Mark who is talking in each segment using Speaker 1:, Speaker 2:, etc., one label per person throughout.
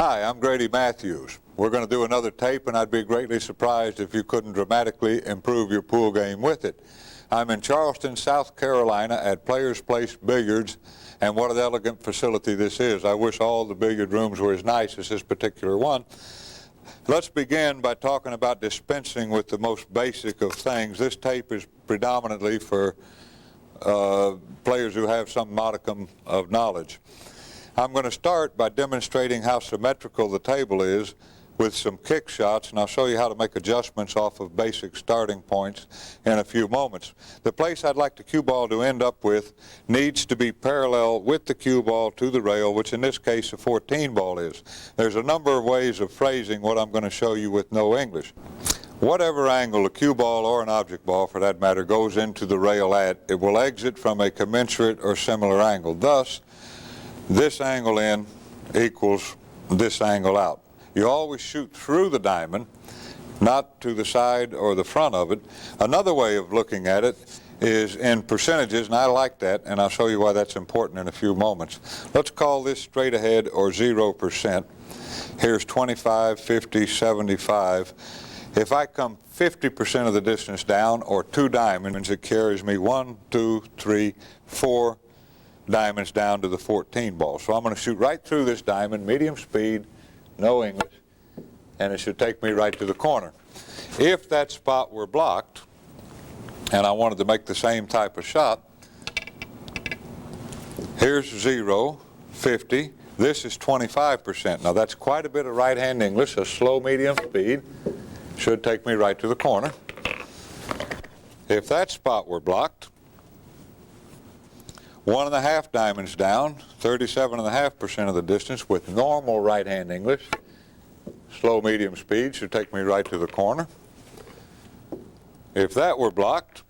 Speaker 1: Hi, I'm Grady Mathews. We're going to do another tape, and I'd be greatly surprised if you couldn't dramatically improve your pool game with it. I'm in Charleston, South Carolina at Players Place Billiards, and what an elegant facility this is. I wish all the billiard rooms were as nice as this particular one. Let's begin by talking about dispensing with the most basic of things. This tape is predominantly for players who have some modicum of knowledge. I'm going to start by demonstrating how symmetrical the table is with some kick shots, and I'll show you how to make adjustments off of basic starting points in a few moments. The place I'd like the cue ball to end up with needs to be parallel with the cue ball to the rail, which in this case a 14 ball is. There's a number of ways of phrasing what I'm going to show you with no English. Whatever angle a cue ball or an object ball, for that matter, goes into the rail at, it will exit from a commensurate or similar angle. Thus, this angle in equals this angle out. You always shoot through the diamond, not to the side or the front of it. Another way of looking at it is in percentages, and I like that, and I'll show you why that's important in a few moments. Let's call this straight ahead or 0%. Here's 25, 50, 75. If I come 50% of the distance down, or 2 diamonds, it carries me 1, 2, 3, 4 diamonds down to the 14 ball. So I'm going to shoot right through this diamond, medium speed, no English, and it should take me right to the corner. If that spot were blocked, and I wanted to make the same type of shot, here's 0, 50, this is 25%. Now that's quite a bit of right-hand English, a slow medium speed, should take me right to the corner. If that spot were blocked, 1.5 diamonds down, 37.5% of the distance with normal right-hand English. Slow medium speed should take me right to the corner. If that were blocked,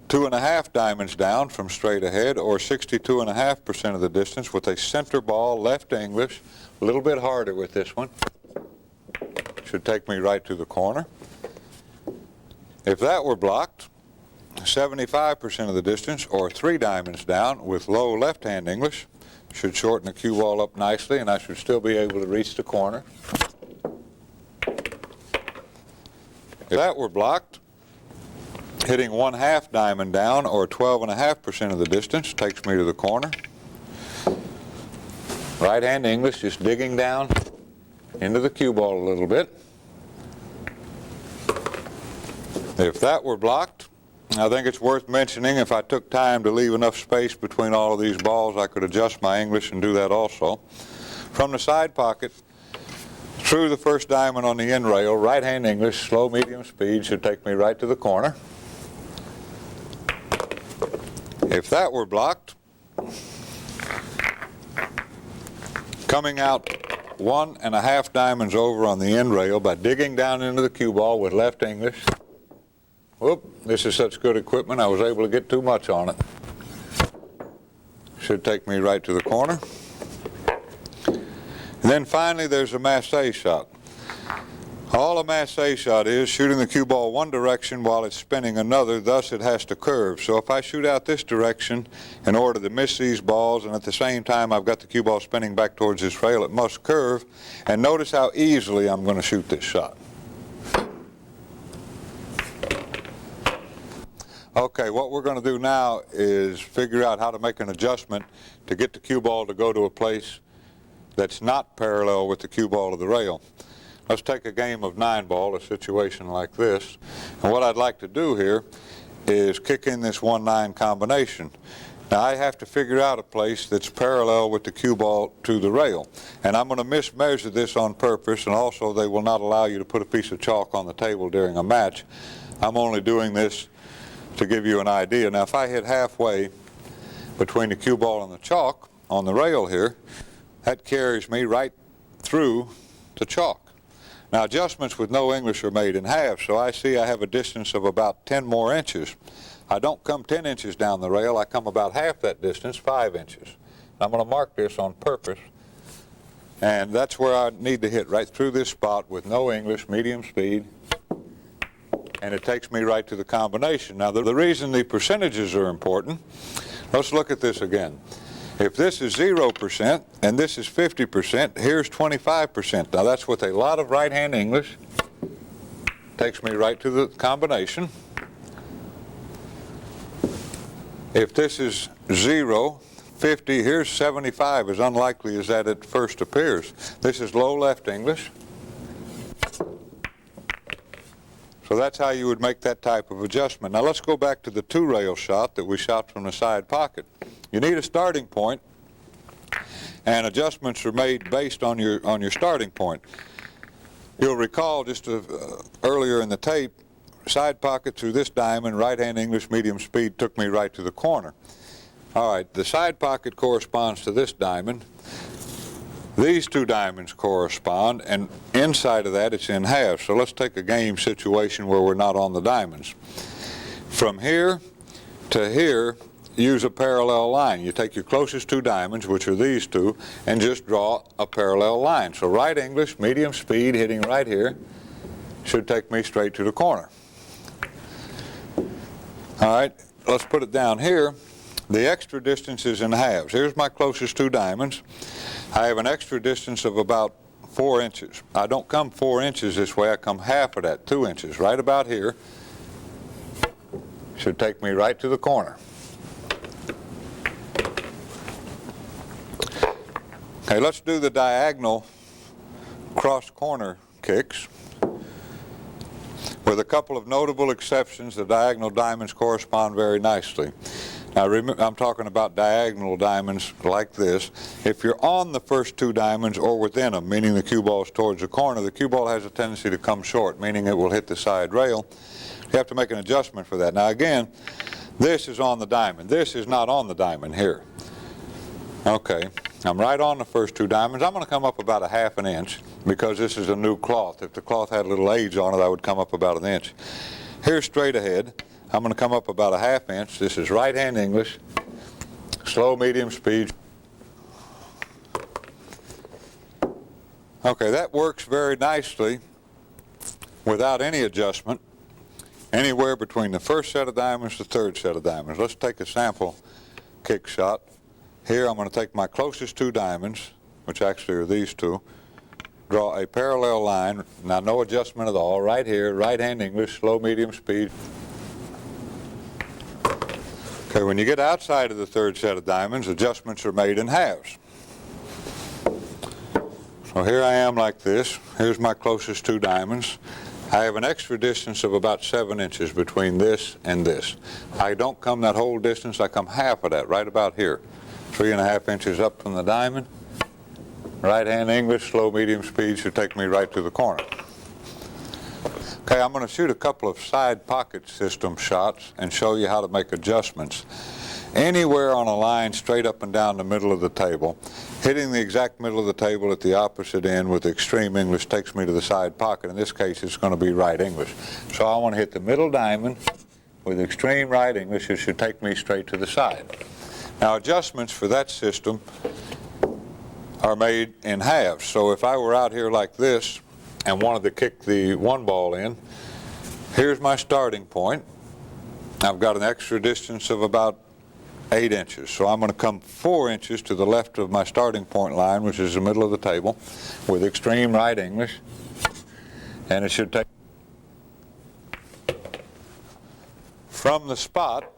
Speaker 1: 2.5 diamonds down from straight ahead, or 62.5% of the distance with a center ball, left English, a little bit harder with this one, should take me right to the corner. If that were blocked, 75% of the distance, or 3 diamonds down with low left-hand English, should shorten the cue ball up nicely, and I should still be able to reach the corner. If that were blocked, hitting 1/2 diamond down, or 12.5% of the distance, takes me to the corner. Right-hand English, just digging down into the cue ball a little bit. If that were blocked, I think it's worth mentioning, if I took time to leave enough space between all of these balls, I could adjust my English and do that also. From the side pocket, through the first diamond on the end rail, right-hand English, slow medium speed, should take me right to the corner. If that were blocked, coming out 1.5 diamonds over on the end rail by digging down into the cue ball with left English. Whoop, this is such good equipment, I was able to get too much on it. Should take me right to the corner. And then finally there's a massé shot. All a massé shot is shooting the cue ball one direction while it's spinning another, thus it has to curve. So if I shoot out this direction in order to miss these balls, and at the same time I've got the cue ball spinning back towards this rail, it must curve. And notice how easily I'm going to shoot this shot. Okay, what we're going to do now is figure out how to make an adjustment to get the cue ball to go to a place that's not parallel with the cue ball of the rail. Let's take a game of 9-ball, a situation like this. And what I'd like to do here is kick in this 1-9 combination. Now I have to figure out a place that's parallel with the cue ball to the rail. And I'm going to mismeasure this on purpose, and also they will not allow you to put a piece of chalk on the table during a match. I'm only doing this to give you an idea. Now if I hit halfway between the cue ball and the chalk on the rail here, that carries me right through the chalk. Now adjustments with no English are made in halves, so I see I have a distance of about 10 more inches. I don't come 10 inches down the rail, I come about half that distance, 5 inches. I'm going to mark this on purpose, and that's where I need to hit, right through this spot with no English, medium speed, and it takes me right to the combination. Now the reason the percentages are important, let's look at this again. If this is 0% and this is 50%, here's 25%. Now that's with a lot of right-hand English. Takes me right to the combination. If this is 0, 50, here's 75, as unlikely as that at first appears. This is low left English. So that's how you would make that type of adjustment. Now let's go back to the two-rail shot that we shot from the side pocket. You need a starting point, and adjustments are made based on your starting point. You'll recall just earlier in the tape, side pocket through this diamond, right-hand English, medium speed, took me right to the corner. All right, the side pocket corresponds to this diamond. These two diamonds correspond, and inside of that it's in halves. So let's take a game situation where we're not on the diamonds. From here to here, use a parallel line. You take your closest two diamonds, which are these two, and just draw a parallel line. So right English, medium speed, hitting right here, should take me straight to the corner. All right, let's put it down here. The extra distance is in halves. Here's my closest two diamonds. I have an extra distance of about 4 inches. I don't come 4 inches this way, I come half of that, 2 inches, right about here. Should take me right to the corner. Okay, let's do the diagonal cross corner kicks. With a couple of notable exceptions, the diagonal diamonds correspond very nicely. Now remember, I'm talking about diagonal diamonds like this. If you're on the first two diamonds or within them, meaning the cue ball is towards the corner, the cue ball has a tendency to come short, meaning it will hit the side rail. You have to make an adjustment for that. Now again, this is on the diamond. This is not on the diamond here. Okay, I'm right on the first two diamonds. I'm going to come up about a half an inch because this is a new cloth. If the cloth had a little age on it, I would come up about an inch. Here's straight ahead. I'm going to come up about a half inch. This is right-hand English, slow, medium speed. Okay, that works very nicely without any adjustment, anywhere between the first set of diamonds to the third set of diamonds. Let's take a sample kick shot. Here I'm going to take my closest two diamonds, which actually are these two, draw a parallel line. Now no adjustment at all, right here, right-hand English, slow, medium speed. Okay, when you get outside of the third set of diamonds, adjustments are made in halves. So here I am like this. Here's my closest two diamonds. I have an extra distance of about 7 inches between this and this. I don't come that whole distance, I come half of that, right about here. 3.5 inches up from the diamond. Right-hand English, slow, medium speed should take me right to the corner. Okay, I'm going to shoot a couple of side pocket system shots and show you how to make adjustments. Anywhere on a line straight up and down the middle of the table, hitting the exact middle of the table at the opposite end with extreme English takes me to the side pocket. In this case, it's going to be right English. So I want to hit the middle diamond with extreme right English. It should take me straight to the side. Now, adjustments for that system are made in halves. So if I were out here like this and wanted to kick the one ball in, here's my starting point. I've got an extra distance of about 8 inches. So I'm going to come 4 inches to the left of my starting point line, which is the middle of the table, with extreme right English. And it should take from the spot,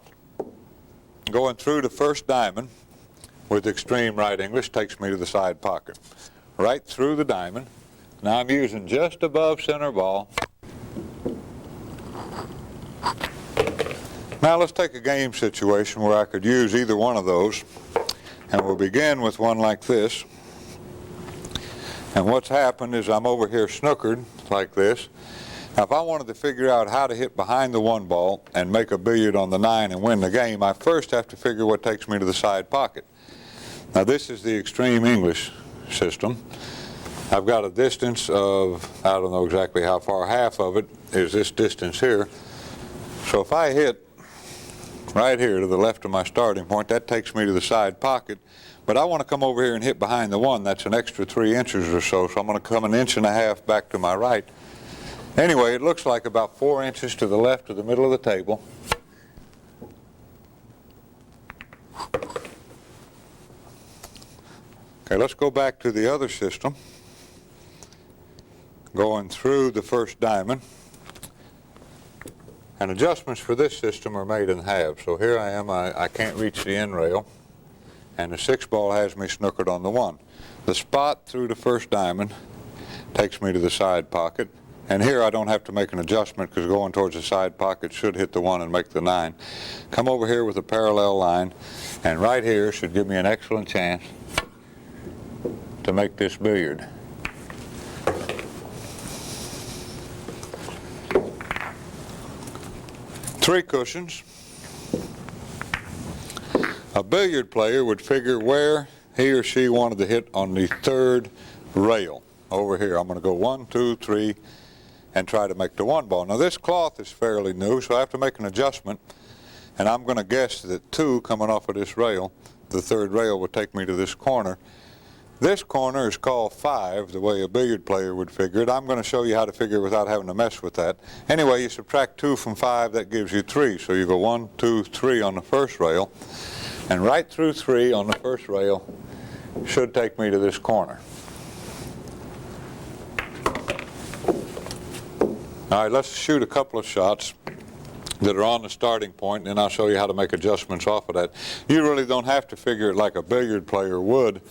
Speaker 1: going through the first diamond with extreme right English takes me to the side pocket. Right through the diamond. Now I'm using just above center ball. Now let's take a game situation where I could use either one of those. And we'll begin with one like this. And what's happened is I'm over here snookered like this. Now if I wanted to figure out how to hit behind the one ball and make a billiard on the 9 and win the game, I first have to figure what takes me to the side pocket. Now this is the extreme English system. I've got a distance of, I don't know exactly how far, half of it is this distance here. So if I hit right here to the left of my starting point, that takes me to the side pocket. But I want to come over here and hit behind the one. That's an extra 3 inches or so, so I'm going to come 1.5 inches back to my right. Anyway, it looks like about 4 inches to the left of the middle of the table. Okay, let's go back to the other system. Going through the first diamond. And adjustments for this system are made in halves. So here I am, I can't reach the end rail, and the 6-ball has me snookered on the 1. The spot through the first diamond takes me to the side pocket, and here I don't have to make an adjustment because going towards the side pocket should hit the 1 and make the 9. Come over here with a parallel line, and right here should give me an excellent chance to make this billiard. Three cushions. A billiard player would figure where he or she wanted to hit on the third rail. Over here, I'm going to go 1, 2, 3, and try to make the 1 ball. Now this cloth is fairly new, so I have to make an adjustment, and I'm going to guess that 2 coming off of this rail, the third rail, would take me to this corner. This corner is called 5, the way a billiard player would figure it. I'm going to show you how to figure it without having to mess with that. Anyway, you subtract 2 from 5, that gives you 3. So you go 1, 2, 3 on the first rail, and right through 3 on the first rail should take me to this corner. All right, let's shoot a couple of shots that are on the starting point, and then I'll show you how to make adjustments off of that. You really don't have to figure it like a billiard player would.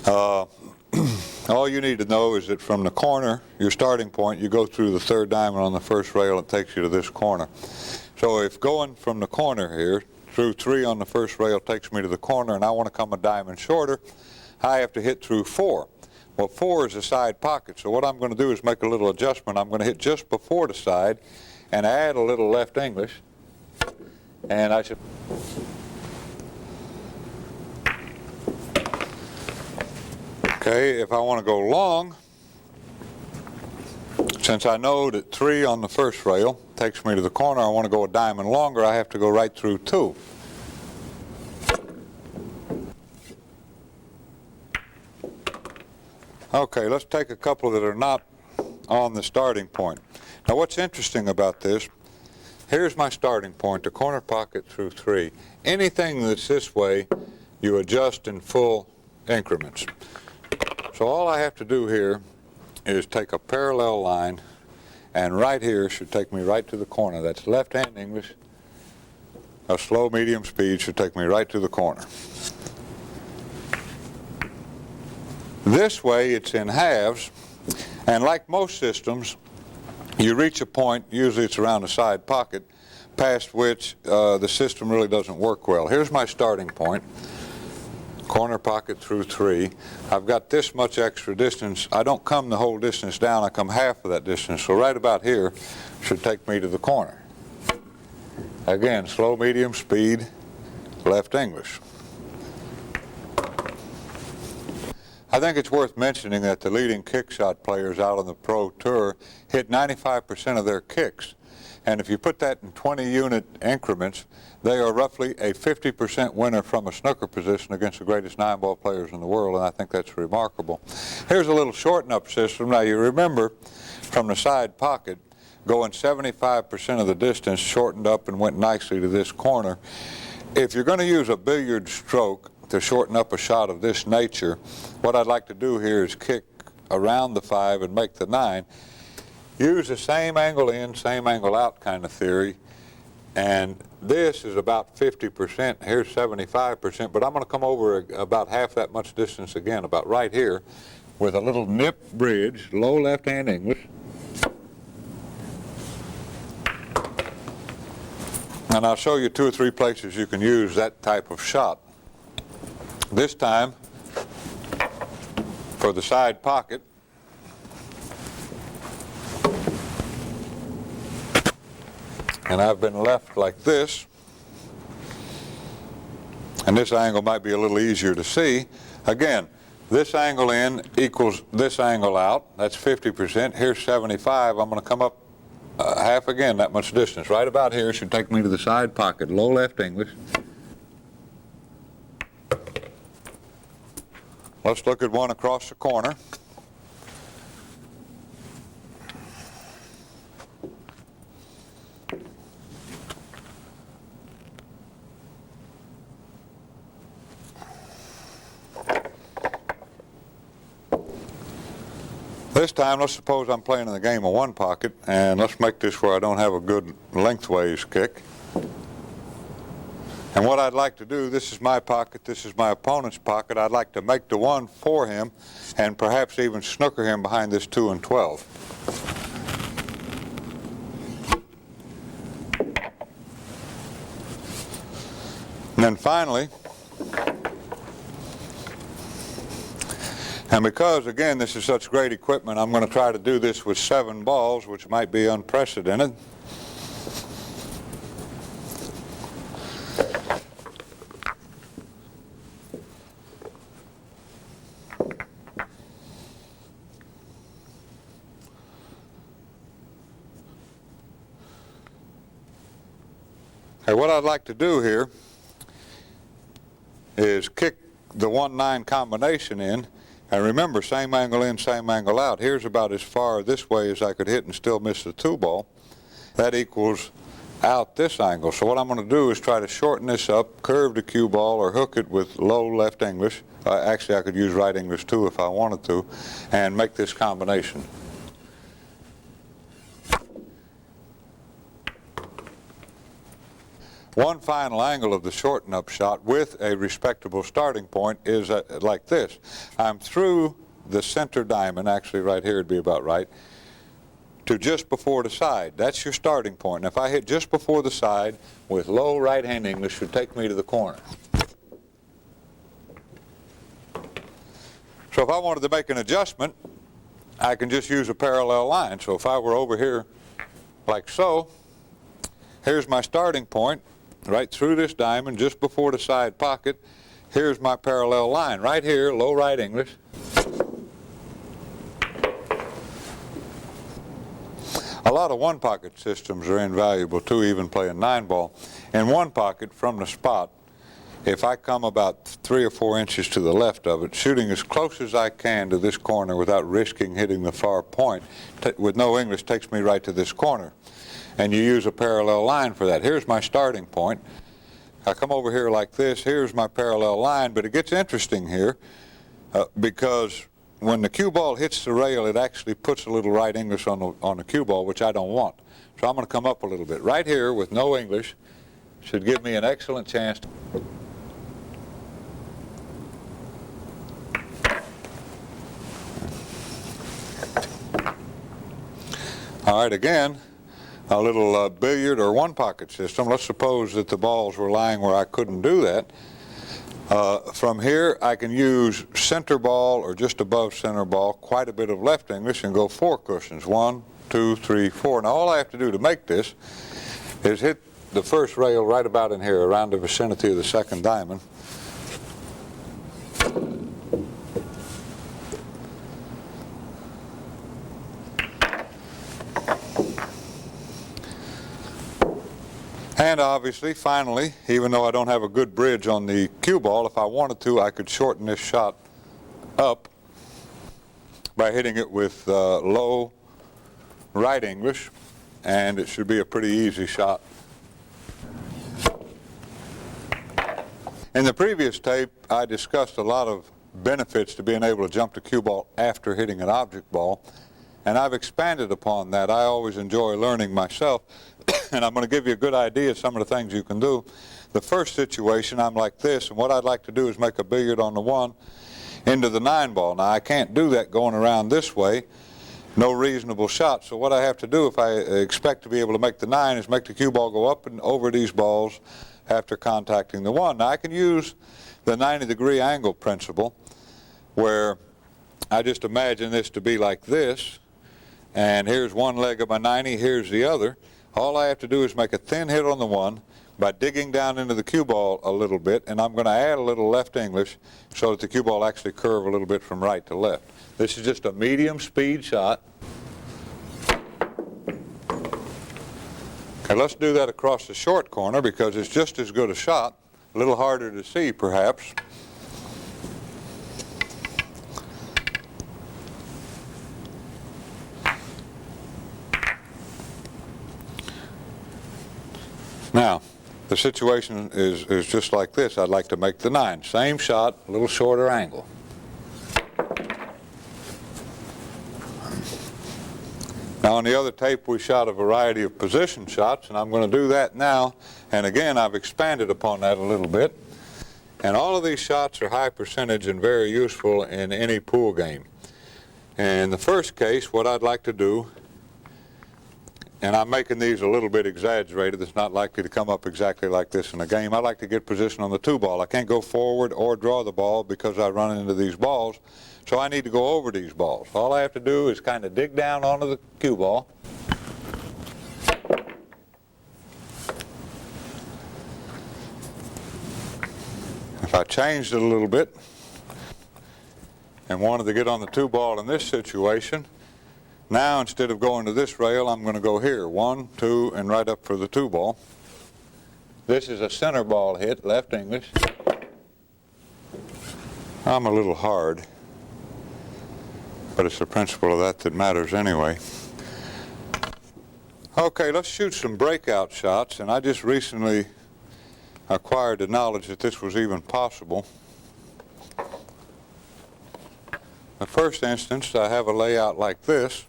Speaker 1: All you need to know is that from the corner, your starting point, you go through the third diamond on the first rail, and it takes you to this corner. So if going from the corner here, through 3 on the first rail takes me to the corner, and I want to come a diamond shorter, I have to hit through 4. Well, 4 is a side pocket, so what I'm going to do is make a little adjustment. I'm going to hit just before the side and add a little left English, and I should... Okay, if I want to go long, since I know that 3 on the first rail takes me to the corner, I want to go a diamond longer, I have to go right through 2. Okay, let's take a couple that are not on the starting point. Now what's interesting about this, here's my starting point, the corner pocket through 3. Anything that's this way, you adjust in full increments. So all I have to do here is take a parallel line, and right here should take me right to the corner. That's left-hand English. A slow medium speed should take me right to the corner. This way it's in halves, and like most systems, you reach a point, usually it's around the side pocket, past which the system really doesn't work well. Here's my starting point. Corner pocket through 3. I've got this much extra distance. I don't come the whole distance down, I come half of that distance. So right about here should take me to the corner. Again, slow, medium speed, left English. I think it's worth mentioning that the leading kick shot players out on the Pro Tour hit 95% of their kicks. And if you put that in 20-unit increments, they are roughly a 50% winner from a snooker position against the greatest 9-ball players in the world, and I think that's remarkable. Here's a little shorten-up system. Now, you remember from the side pocket, going 75% of the distance shortened up and went nicely to this corner. If you're going to use a billiard stroke to shorten up a shot of this nature, what I'd like to do here is kick around the 5 and make the 9. Use the same angle in, same angle out kind of theory, and this is about 50%, here's 75%, but I'm going to come over about half that much distance again, about right here, with a little nip bridge, low left-hand English. And I'll show you 2 or 3 places you can use that type of shot. This time, for the side pocket, and I've been left like this, and this angle might be a little easier to see. Again, this angle in equals this angle out. That's 50%. Here's 75. I'm going to come up half again, that much distance. Right about here should take me to the side pocket, low left English. Let's look at one across the corner. This time, let's suppose I'm playing in the game of one pocket, and let's make this where I don't have a good lengthways kick. And what I'd like to do, this is my pocket, this is my opponent's pocket, I'd like to make the one for him and perhaps even snooker him behind this 2 and 12. And then finally, and because, again, this is such great equipment, I'm going to try to do this with 7 balls, which might be unprecedented. Okay, what I'd like to do here is kick the 1-9 combination in. And remember, same angle in, same angle out. Here's about as far this way as I could hit and still miss the 2 ball. That equals out this angle. So what I'm going to do is try to shorten this up, curve the cue ball, or hook it with low left English. Actually, I could use right English too if I wanted to, and make this combination. One final angle of the shorten up shot with a respectable starting point is like this. I'm through the center diamond, actually right here would be about right, to just before the side. That's your starting point. And if I hit just before the side with low right hand English, should take me to the corner. So if I wanted to make an adjustment, I can just use a parallel line. So if I were over here like so, here's my starting point. Right through this diamond, just before the side pocket, here's my parallel line. Right here, low right English. A lot of one-pocket systems are invaluable too, even playing 9-ball. In one pocket, from the spot, if I come about 3 or 4 inches to the left of it, shooting as close as I can to this corner without risking hitting the far point, with no English, takes me right to this corner. And you use a parallel line for that. Here's my starting point. I come over here like this. Here's my parallel line, but it gets interesting here because when the cue ball hits the rail, it actually puts a little right English on the cue ball, which I don't want. So I'm going to come up a little bit. Right here with no English should give me an excellent chance. All right, again, a little billiard or one-pocket system. Let's suppose that the balls were lying where I couldn't do that. From here, I can use center ball or just above center ball, quite a bit of left English, and go 4 cushions. 1, 2, 3, 4. Now, all I have to do to make this is hit the first rail right about in here, around the vicinity of the second diamond. And obviously, finally, even though I don't have a good bridge on the cue ball, if I wanted to, I could shorten this shot up by hitting it with low right English, and it should be a pretty easy shot. In the previous tape, I discussed a lot of benefits to being able to jump the cue ball after hitting an object ball, and I've expanded upon that. I always enjoy learning myself, and I'm going to give you a good idea of some of the things you can do. The first situation, I'm like this, and what I'd like to do is make a billiard on the 1 into the 9 ball. Now, I can't do that going around this way. No reasonable shot. So what I have to do if I expect to be able to make the 9 is make the cue ball go up and over these balls after contacting the 1. Now, I can use the 90-degree angle principle where I just imagine this to be like this, and here's one leg of my 90, here's the other. All I have to do is make a thin hit on the 1 by digging down into the cue ball a little bit, and I'm going to add a little left English so that the cue ball actually curve a little bit from right to left. This is just a medium speed shot. Okay, let's do that across the short corner because it's just as good a shot, a little harder to see perhaps. Now, the situation is just like this. I'd like to make the 9. Same shot, a little shorter angle. Now on the other tape we shot a variety of position shots, and I'm going to do that now. And again, I've expanded upon that a little bit. And all of these shots are high percentage and very useful in any pool game. In the first case, what I'd like to do, and I'm making these a little bit exaggerated, it's not likely to come up exactly like this in a game. I like to get position on the 2 ball. I can't go forward or draw the ball because I run into these balls, so I need to go over these balls. All I have to do is kind of dig down onto the cue ball. If I changed it a little bit and wanted to get on the 2 ball in this situation, now instead of going to this rail, I'm going to go here. 1, 2, and right up for the 2 ball. This is a center ball hit, left English. I'm a little hard, but it's the principle of that matters anyway. Okay, let's shoot some breakout shots, and I just recently acquired the knowledge that this was even possible. The first instance, I have a layout like this.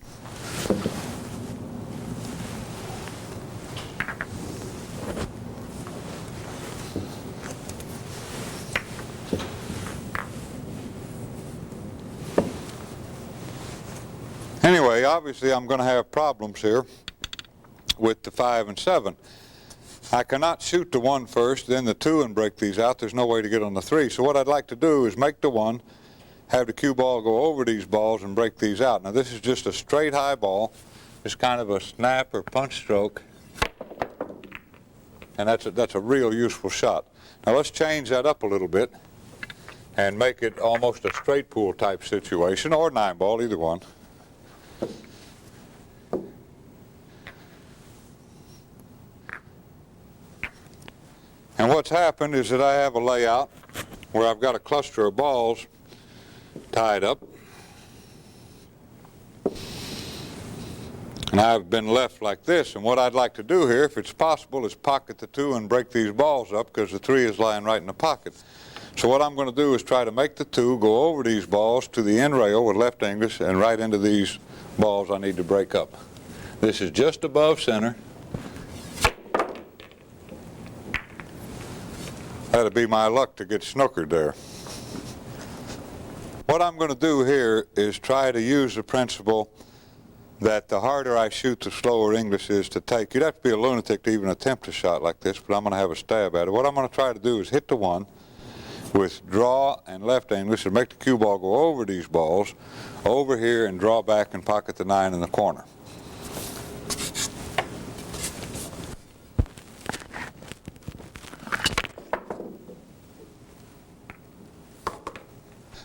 Speaker 1: Anyway, obviously I'm going to have problems here with the 5 and 7. I cannot shoot the 1 first, then the 2 and break these out. There's no way to get on the 3. So what I'd like to do is make the 1, have the cue ball go over these balls and break these out. Now this is just a straight high ball. It's kind of a snap or punch stroke. And that's a real useful shot. Now let's change that up a little bit and make it almost a straight pool type situation, or 9 ball, either one. And what's happened is that I have a layout where I've got a cluster of balls tied up. And I've been left like this. And what I'd like to do here, if it's possible, is pocket the 2 and break these balls up, because the 3 is lying right in the pocket. So what I'm going to do is try to make the 2 go over these balls to the end rail with left English and right into these balls I need to break up. This is just above center. That'd be my luck to get snookered there. What I'm going to do here is try to use the principle that the harder I shoot, the slower English is to take. You'd have to be a lunatic to even attempt a shot like this, but I'm going to have a stab at it. What I'm going to try to do is hit the 1 with draw and left English and make the cue ball go over these balls, over here, and draw back and pocket the 9 in the corner.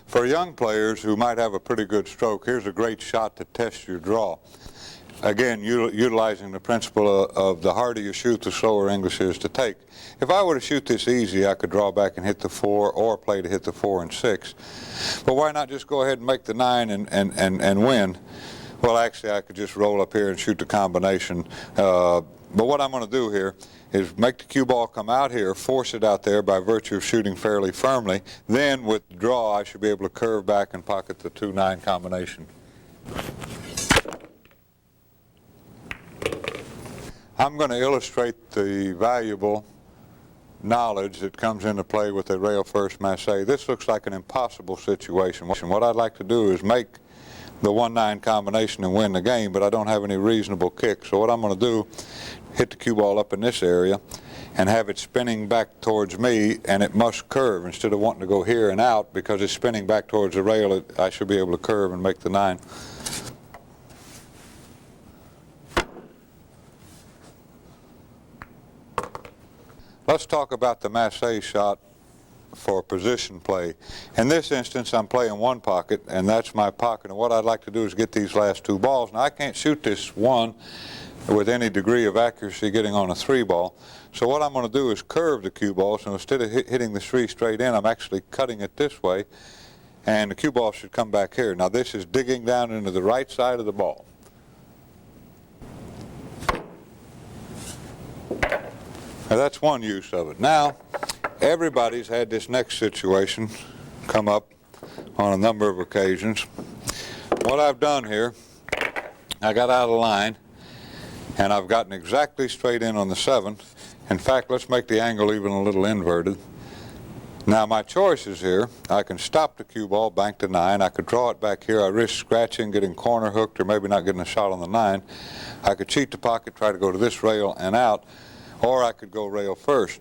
Speaker 1: For young players who might have a pretty good stroke, here's a great shot to test your draw. Again, utilizing the principle of the harder you shoot, the slower English is to take. If I were to shoot this easy, I could draw back and hit the 4, or play to hit the 4 and 6. But why not just go ahead and make the 9 and win? Well, actually, I could just roll up here and shoot the combination. But what I'm going to do here is make the cue ball come out here, force it out there by virtue of shooting fairly firmly. Then with the draw, I should be able to curve back and pocket the 2-9 combination. I'm going to illustrate the valuable knowledge that comes into play with a rail first masse. This looks like an impossible situation. What I'd like to do is make the 1-9 combination and win the game, but I don't have any reasonable kick. So what I'm going to do, hit the cue ball up in this area and have it spinning back towards me, and it must curve instead of wanting to go here and out. Because it's spinning back towards the rail, I should be able to curve and make the 9. Let's talk about the masse shot for position play. In this instance, I'm playing 1 pocket, and that's my pocket. And what I'd like to do is get these last 2 balls. Now, I can't shoot this 1 with any degree of accuracy getting on a 3 ball. So what I'm going to do is curve the cue ball. So instead of hitting the 3 straight in, I'm actually cutting it this way, and the cue ball should come back here. Now, this is digging down into the right side of the ball. Now, that's one use of it. Now, everybody's had this next situation come up on a number of occasions. What I've done here, I got out of line, and I've gotten exactly straight in on the 7. In fact, let's make the angle even a little inverted. Now my choices here, I can stop the cue ball, bank to 9. I could draw it back here. I risk scratching, getting corner hooked, or maybe not getting a shot on the 9. I could cheat the pocket, try to go to this rail and out, or I could go rail first.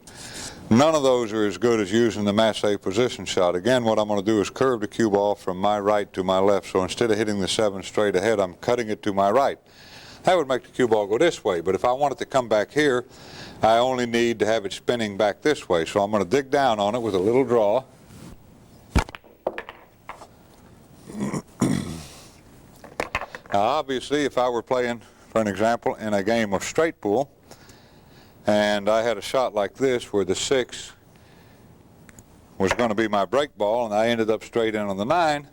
Speaker 1: None of those are as good as using the Mathews position shot. Again, what I'm going to do is curve the cue ball from my right to my left. So instead of hitting the 7 straight ahead, I'm cutting it to my right. That would make the cue ball go this way. But if I want it to come back here, I only need to have it spinning back this way. So I'm going to dig down on it with a little draw. Now obviously, if I were playing, for an example, in a game of straight pool, and I had a shot like this where the 6 was going to be my break ball, and I ended up straight in on the 9,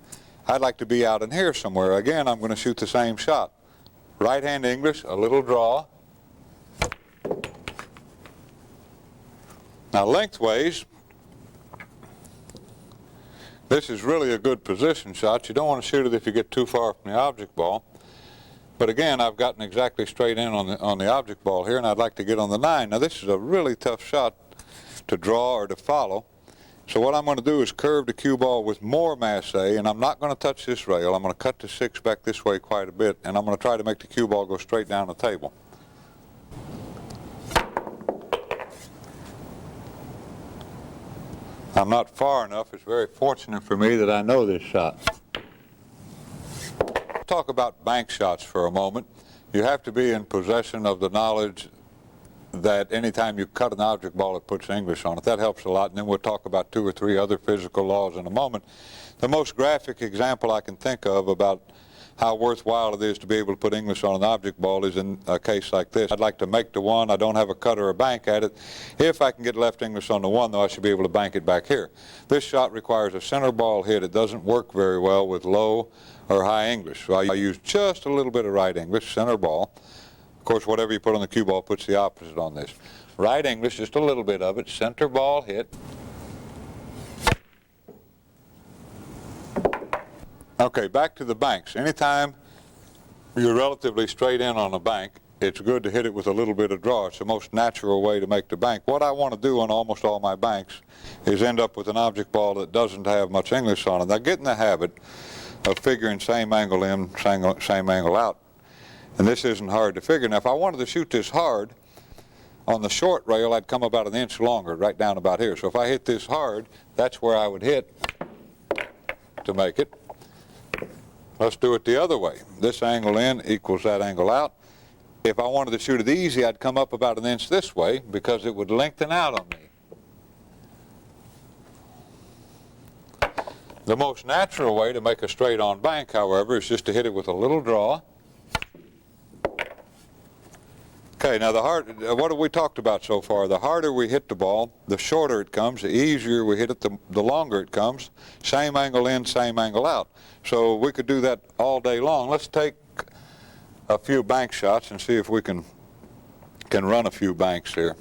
Speaker 1: I'd like to be out in here somewhere. Again, I'm going to shoot the same shot. Right hand English, a little draw. Now lengthways, this is really a good position shot. You don't want to shoot it if you get too far from the object ball. But again, I've gotten exactly straight in on the object ball here, and I'd like to get on the 9. Now this is a really tough shot to draw or to follow. So what I'm going to do is curve the cue ball with more masse, and I'm not going to touch this rail. I'm going to cut the 6 back this way quite a bit, and I'm going to try to make the cue ball go straight down the table. I'm not far enough. It's very fortunate for me that I know this shot. Talk about bank shots for a moment. You have to be in possession of the knowledge that anytime you cut an object ball, it puts English on it. That helps a lot, and then we'll talk about 2 or 3 other physical laws in a moment. The most graphic example I can think of about how worthwhile it is to be able to put English on an object ball is in a case like this. I'd like to make the 1. I don't have a cut or a bank at it. If I can get left English on the 1, though, I should be able to bank it back here. This shot requires a center ball hit. It doesn't work very well with low or high English. So I use just a little bit of right English, center ball. Of course, whatever you put on the cue ball puts the opposite on this. Right English, just a little bit of it, center ball hit. Okay, back to the banks. Anytime you're relatively straight in on a bank, it's good to hit it with a little bit of draw. It's the most natural way to make the bank. What I want to do on almost all my banks is end up with an object ball that doesn't have much English on it. Now get in the habit of figuring same angle in, same angle out. And this isn't hard to figure. Now if I wanted to shoot this hard, on the short rail I'd come about an inch longer, right down about here. So if I hit this hard, that's where I would hit to make it. Let's do it the other way. This angle in equals that angle out. If I wanted to shoot it easy, I'd come up about an inch this way because it would lengthen out on me. The most natural way to make a straight-on bank, however, is just to hit it with a little draw. Okay, now what have we talked about so far? The harder we hit the ball, the shorter it comes. The easier we hit it, the longer it comes. Same angle in, same angle out. So we could do that all day long. Let's take a few bank shots and see if we can run a few banks here.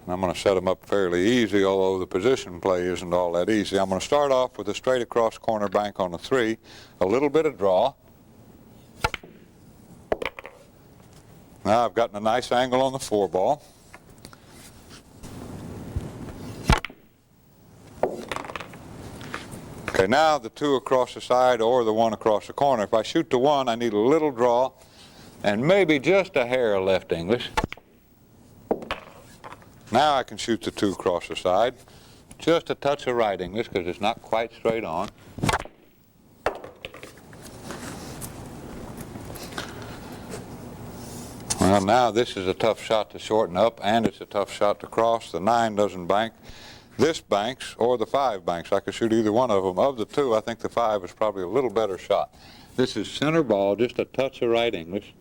Speaker 1: And I'm going to set them up fairly easy, although the position play isn't all that easy. I'm going to start off with a straight across corner bank on a 3, a little bit of draw. Now I've gotten a nice angle on the 4 ball. Okay, now the 2 across the side or the 1 across the corner. If I shoot the 1, I need a little draw and maybe just a hair of left English. Now I can shoot the 2 across the side. Just a touch of right English because it's not quite straight on. Well, now this is a tough shot to shorten up, and it's a tough shot to cross. The 9 doesn't bank. This banks, or the 5 banks. I could shoot either one of them. Of the 2, I think the 5 is probably a little better shot. This is center ball, just a touch of right English.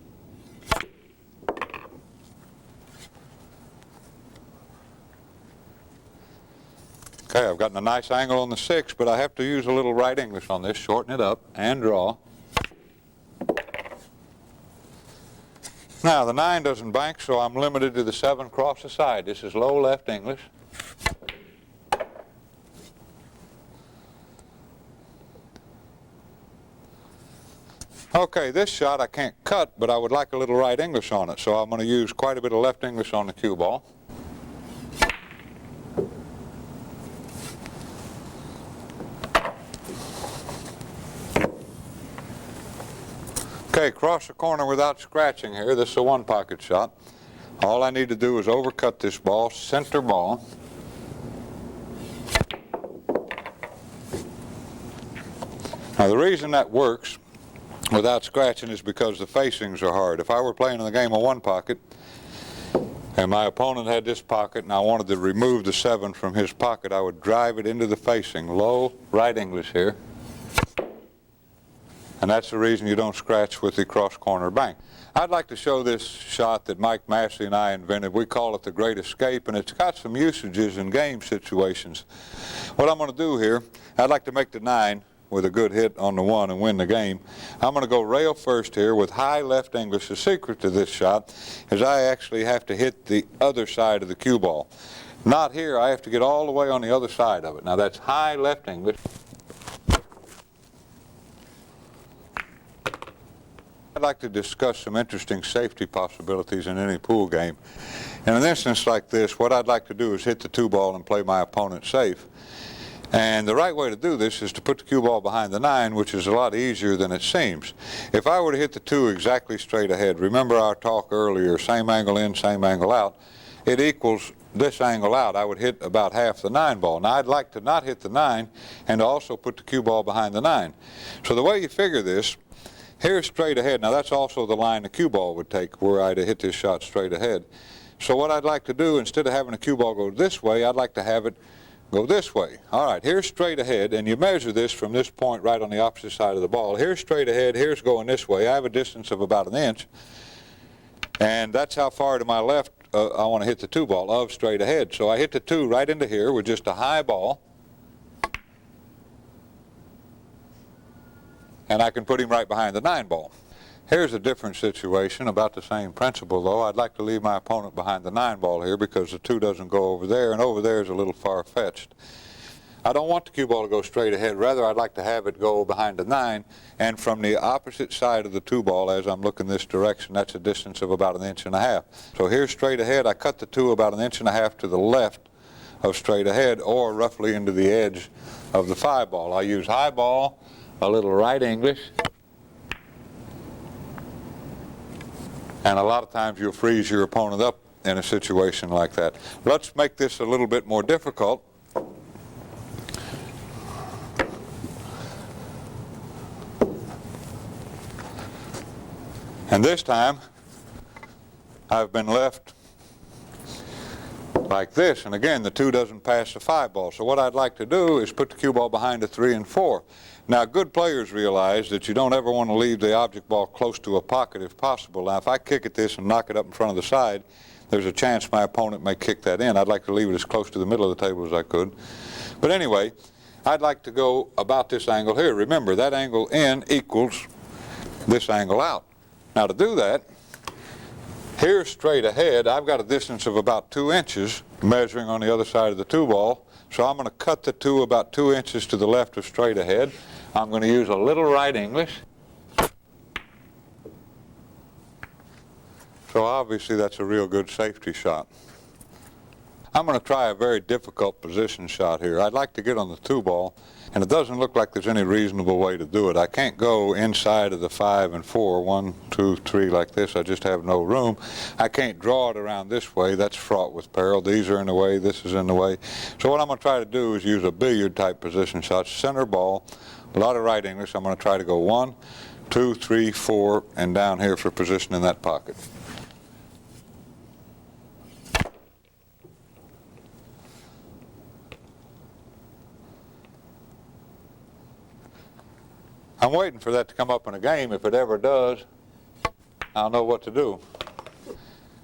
Speaker 1: Okay, I've gotten a nice angle on the 6, but I have to use a little right English on this, shorten it up, and draw. Now, the 9 doesn't bank, so I'm limited to the 7 across the side. This is low left English. Okay, this shot I can't cut, but I would like a little right English on it, so I'm going to use quite a bit of left English on the cue ball. Okay, cross the corner without scratching here. This is a one pocket shot. All I need to do is overcut this ball, center ball. Now the reason that works without scratching is because the facings are hard. If I were playing in the game of one pocket and my opponent had this pocket and I wanted to remove the 7 from his pocket, I would drive it into the facing. Low right English here. And that's the reason you don't scratch with the cross-corner bank. I'd like to show this shot that Mike Massey and I invented. We call it the Great Escape, and it's got some usages in game situations. What I'm going to do here, I'd like to make the 9 with a good hit on the 1 and win the game. I'm going to go rail first here with high left English. The secret to this shot is I actually have to hit the other side of the cue ball. Not here, I have to get all the way on the other side of it. Now that's high left English. I'd like to discuss some interesting safety possibilities in any pool game. In an instance like this, what I'd like to do is hit the 2 ball and play my opponent safe. And the right way to do this is to put the cue ball behind the 9, which is a lot easier than it seems. If I were to hit the 2 exactly straight ahead, remember our talk earlier, same angle in, same angle out, it equals this angle out. I would hit about half the 9 ball. Now I'd like to not hit the 9 and to also put the cue ball behind the 9. So the way you figure this, here's straight ahead. Now that's also the line the cue ball would take were I to hit this shot straight ahead. So what I'd like to do, instead of having the cue ball go this way, I'd like to have it go this way. All right, here's straight ahead, and you measure this from this point right on the opposite side of the ball. Here's straight ahead, here's going this way. I have a distance of about 1 inch, and that's how far to my left I want to hit the 2 ball of straight ahead. So I hit the 2 right into here with just a high ball, and I can put him right behind the 9 ball. Here's a different situation, about the same principle though. I'd like to leave my opponent behind the 9 ball here because the 2 doesn't go over there, and over there is a little far-fetched. I don't want the cue ball to go straight ahead. Rather, I'd like to have it go behind the 9, and from the opposite side of the 2 ball as I'm looking this direction, that's a distance of about 1.5 inches. So here's straight ahead. I cut the 2 about 1.5 inches to the left of straight ahead, or roughly into the edge of the 5 ball. I use high ball, a little right English, and a lot of times you'll freeze your opponent up in a situation like that. Let's make this a little bit more difficult. And this time I've been left like this, and again the 2 doesn't pass the 5 ball. So what I'd like to do is put the cue ball behind the 3 and 4. Now good players realize that you don't ever want to leave the object ball close to a pocket if possible. Now if I kick at this and knock it up in front of the side, there's a chance my opponent may kick that in. I'd like to leave it as close to the middle of the table as I could. But anyway, I'd like to go about this angle here. Remember, that angle in equals this angle out. Now to do that, here straight ahead, I've got a distance of about 2 inches measuring on the other side of the 2 ball. So I'm going to cut the 2 about 2 inches to the left of straight ahead. I'm going to use a little right English. So obviously that's a real good safety shot. I'm going to try a very difficult position shot here. I'd like to get on the 2 ball, and it doesn't look like there's any reasonable way to do it. I can't go inside of the 5 and 4, 1, 2, 3 like this. I just have no room. I can't draw it around this way. That's fraught with peril. These are in the way. This is in the way. So what I'm going to try to do is use a billiard type position shot. Center ball, a lot of right English. I'm going to try to go 1, 2, 3, 4, and down here for position in that pocket. I'm waiting for that to come up in a game. If it ever does, I'll know what to do.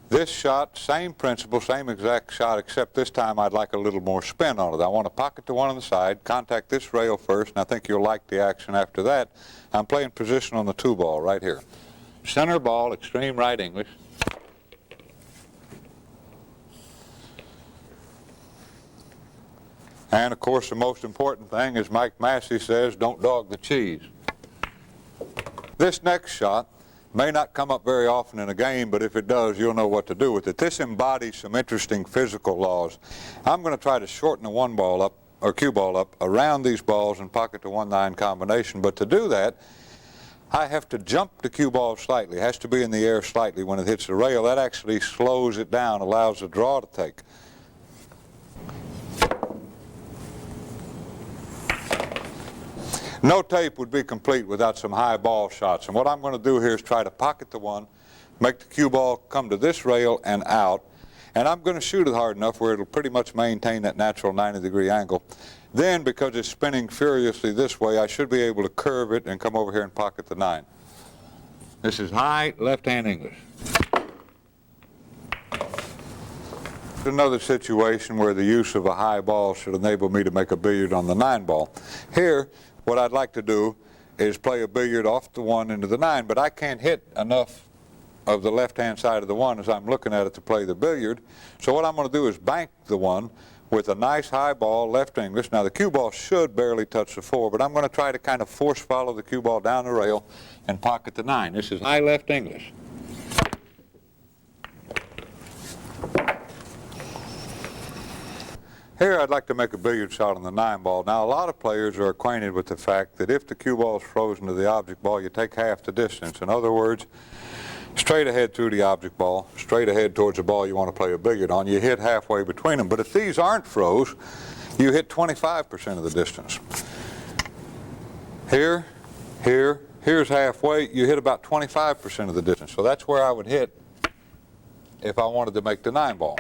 Speaker 1: This shot, same principle, same exact shot, except this time I'd like a little more spin on it. I want to pocket the 1 on the side, contact this rail first, and I think you'll like the action after that. I'm playing position on the 2 ball right here. Center ball, extreme right English. And of course the most important thing, as Mike Massey says, don't dog the cheese. This next shot may not come up very often in a game, but if it does, you'll know what to do with it. This embodies some interesting physical laws. I'm going to try to shorten the one ball up, or cue ball up, around these balls and pocket the 1-9 combination. But to do that, I have to jump the cue ball slightly. It has to be in the air slightly when it hits the rail. That actually slows it down, allows the draw to take. No tape would be complete without some high ball shots. And what I'm going to do here is try to pocket the one, make the cue ball come to this rail and out. And I'm going to shoot it hard enough where it'll pretty much maintain that natural 90-degree angle. Then, because it's spinning furiously this way, I should be able to curve it and come over here and pocket the 9. This is high left-hand English. Another situation where the use of a high ball should enable me to make a billiard on the 9 ball. Here, what I'd like to do is play a billiard off the 1 into the 9, but I can't hit enough of the left-hand side of the 1 as I'm looking at it to play the billiard. So what I'm going to do is bank the 1 with a nice high ball, left English. Now the cue ball should barely touch the 4, but I'm going to try to kind of force follow the cue ball down the rail and pocket the 9. This is high left English. Here I'd like to make a billiard shot on the 9 ball. Now a lot of players are acquainted with the fact that if the cue ball is frozen to the object ball, you take half the distance. In other words, straight ahead through the object ball, straight ahead towards the ball you want to play a billiard on. You hit halfway between them. But if these aren't froze, you hit 25% of the distance. Here, here's halfway. You hit about 25% of the distance. So that's where I would hit if I wanted to make the 9 ball.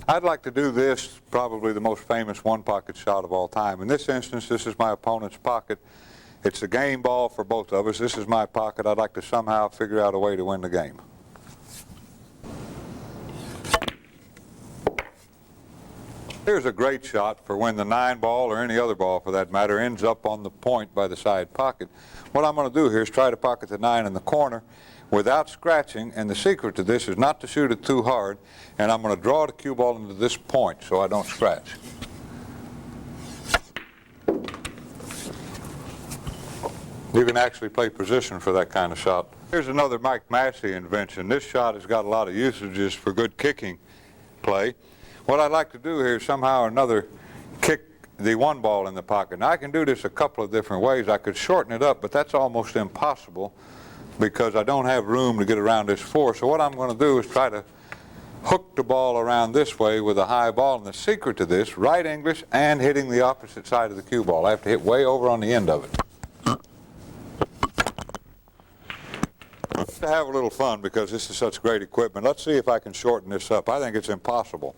Speaker 1: I'd like to do this, probably the most famous one-pocket shot of all time. In this instance, this is my opponent's pocket. It's a game ball for both of us. This is my pocket. I'd like to somehow figure out a way to win the game. Here's a great shot for when the 9 ball, or any other ball for that matter, ends up on the point by the side pocket. What I'm going to do here is try to pocket the 9 in the corner without scratching, and the secret to this is not to shoot it too hard, and I'm going to draw the cue ball into this point so I don't scratch. You can actually play position for that kind of shot. Here's another Mike Massey invention. This shot has got a lot of usages for good kicking play. What I'd like to do here is somehow or another kick the 1 ball in the pocket. Now I can do this a couple of different ways. I could shorten it up, but that's almost impossible because I don't have room to get around this 4. So what I'm going to do is try to hook the ball around this way with a high ball. And the secret to this, right English and hitting the opposite side of the cue ball. I have to hit way over on the end of it. To have a little fun, because this is such great equipment, let's see if I can shorten this up. I think it's impossible.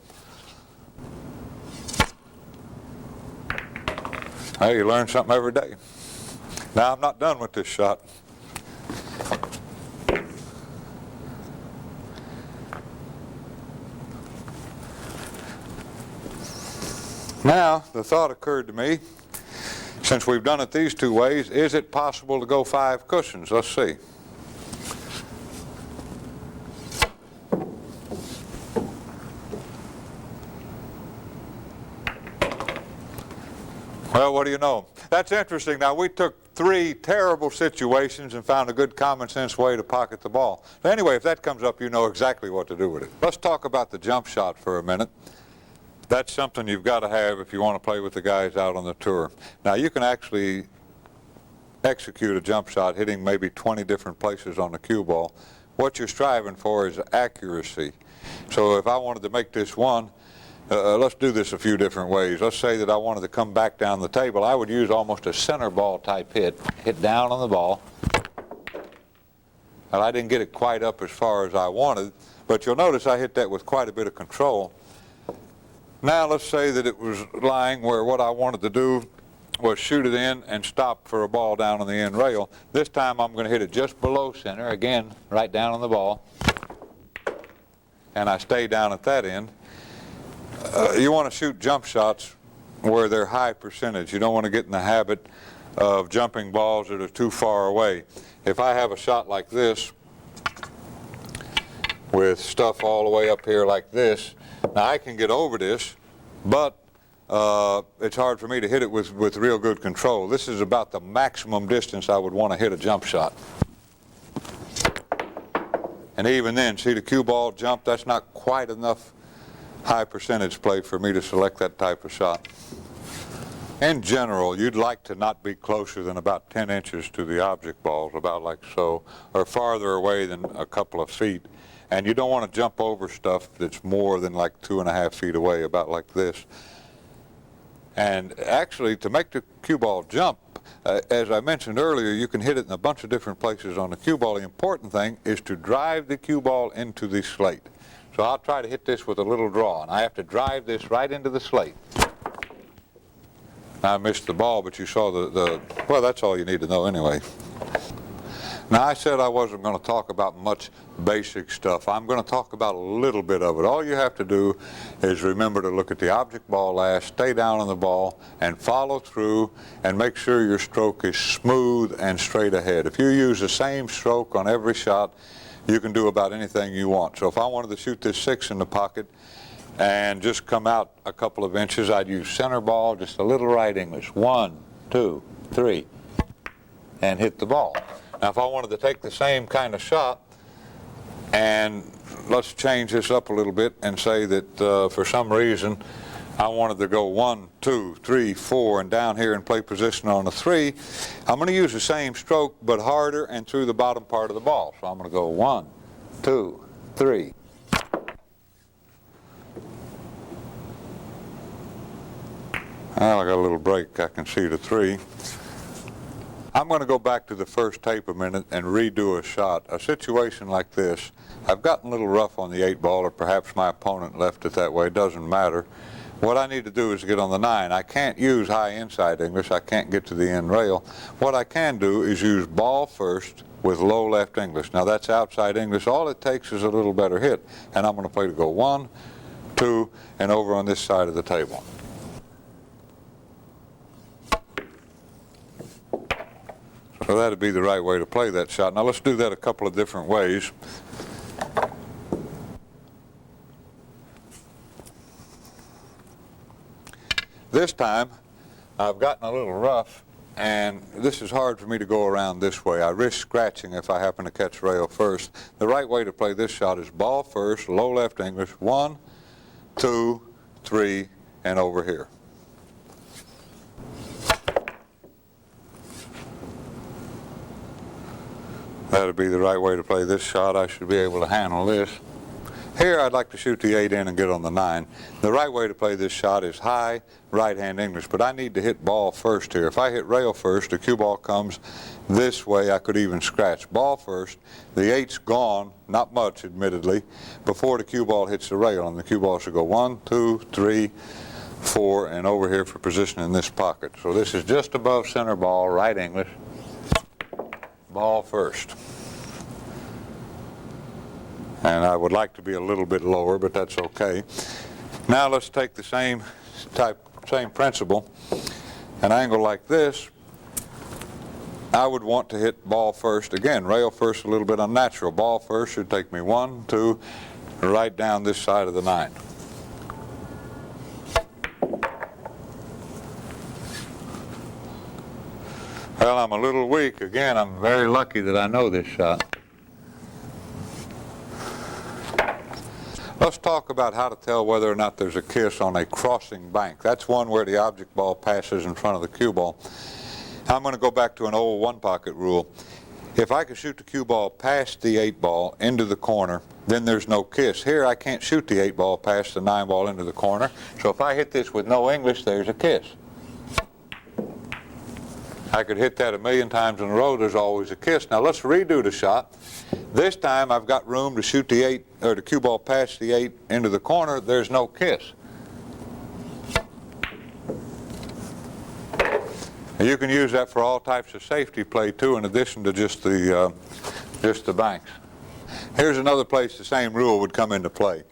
Speaker 1: Hey, you learn something every day. Now I'm not done with this shot. Now, the thought occurred to me, since we've done it these 2 ways, is it possible to go 5 cushions? Let's see. Well, what do you know? That's interesting. Now, we took 3 terrible situations and found a good common sense way to pocket the ball. But anyway, if that comes up, you know exactly what to do with it. Let's talk about the jump shot for a minute. That's something you've got to have if you want to play with the guys out on the tour. Now, you can actually execute a jump shot hitting maybe 20 different places on the cue ball. What you're striving for is accuracy. So if I wanted to make this one, let's do this a few different ways. Let's say that I wanted to come back down the table. I would use almost a center ball type hit down on the ball. Well, I didn't get it quite up as far as I wanted, but you'll notice I hit that with quite a bit of control. Now let's say that it was lying where what I wanted to do was shoot it in and stop for a ball down on the end rail. This time I'm going to hit it just below center, again, right down on the ball, and I stay down at that end. You want to shoot jump shots where they're high percentage. You don't want to get in the habit of jumping balls that are too far away. If I have a shot like this with stuff all the way up here like this, now I can get over this, but it's hard for me to hit it with real good control. This is about the maximum distance I would want to hit a jump shot. And even then, see the cue ball jump, that's not quite enough high percentage play for me to select that type of shot. In general, you'd like to not be closer than about 10 inches to the object balls, about like so, or farther away than a couple of feet. And you don't want to jump over stuff that's more than like 2.5 feet away, about like this. And actually, to make the cue ball jump, as I mentioned earlier, you can hit it in a bunch of different places on the cue ball. The important thing is to drive the cue ball into the slate. So I'll try to hit this with a little draw, and I have to drive this right into the slate. I missed the ball, but you saw well, that's all you need to know anyway. Now, I said I wasn't going to talk about much basic stuff. I'm going to talk about a little bit of it. All you have to do is remember to look at the object ball last, stay down on the ball, and follow through, and make sure your stroke is smooth and straight ahead. If you use the same stroke on every shot, you can do about anything you want. So if I wanted to shoot this 6 in the pocket and just come out a couple of inches, I'd use center ball, just a little right English. 1, 2, 3, and hit the ball. Now, if I wanted to take the same kind of shot, and let's change this up a little bit and say that for some reason I wanted to go 1, 2, 3, 4, and down here and play position on the 3, I'm going to use the same stroke but harder and through the bottom part of the ball. So I'm going to go 1, 2, 3. Well, I got a little break. I can see the 3. I'm going to go back to the first tape a minute and redo a shot. A situation like this, I've gotten a little rough on the 8 ball, or perhaps my opponent left it that way. It doesn't matter. What I need to do is get on the 9. I can't use high inside English. I can't get to the end rail. What I can do is use ball first with low left English. Now, that's outside English. All it takes is a little better hit. And I'm going to play to go 1, 2, and over on this side of the table. So that'd be the right way to play that shot. Now let's do that a couple of different ways. This time I've gotten a little rough, and this is hard for me to go around this way. I risk scratching if I happen to catch rail first. The right way to play this shot is ball first, low left English, 1, 2, 3, and over here. That'd be the right way to play this shot. I should be able to handle this. Here I'd like to shoot the 8 in and get on the 9. The right way to play this shot is high right-hand English, but I need to hit ball first here. If I hit rail first, the cue ball comes this way. I could even scratch. Ball first, the 8's gone, not much admittedly, before the cue ball hits the rail, and the cue ball should go 1, 2, 3, 4, and over here for position in this pocket. So this is just above center ball, right English. Ball first. And I would like to be a little bit lower, but that's okay. Now let's take the same principle, an angle like this. I would want to hit ball first. Again, rail first, a little bit unnatural. Ball first should take me 1, 2, right down this side of the 9. Well, I'm a little weak. Again, I'm very lucky that I know this shot. Let's talk about how to tell whether or not there's a kiss on a crossing bank. That's one where the object ball passes in front of the cue ball. I'm going to go back to an old one-pocket rule. If I could shoot the cue ball past the 8 ball into the corner, then there's no kiss. Here I can't shoot the 8 ball past the 9 ball into the corner. So if I hit this with no English, there's a kiss. I could hit that a million times in a row, there's always a kiss. Now let's redo the shot. This time I've got room to shoot the 8, or the cue ball past the 8 into the corner, there's no kiss. And you can use that for all types of safety play too, in addition to just the banks. Here's another place the same rule would come into play.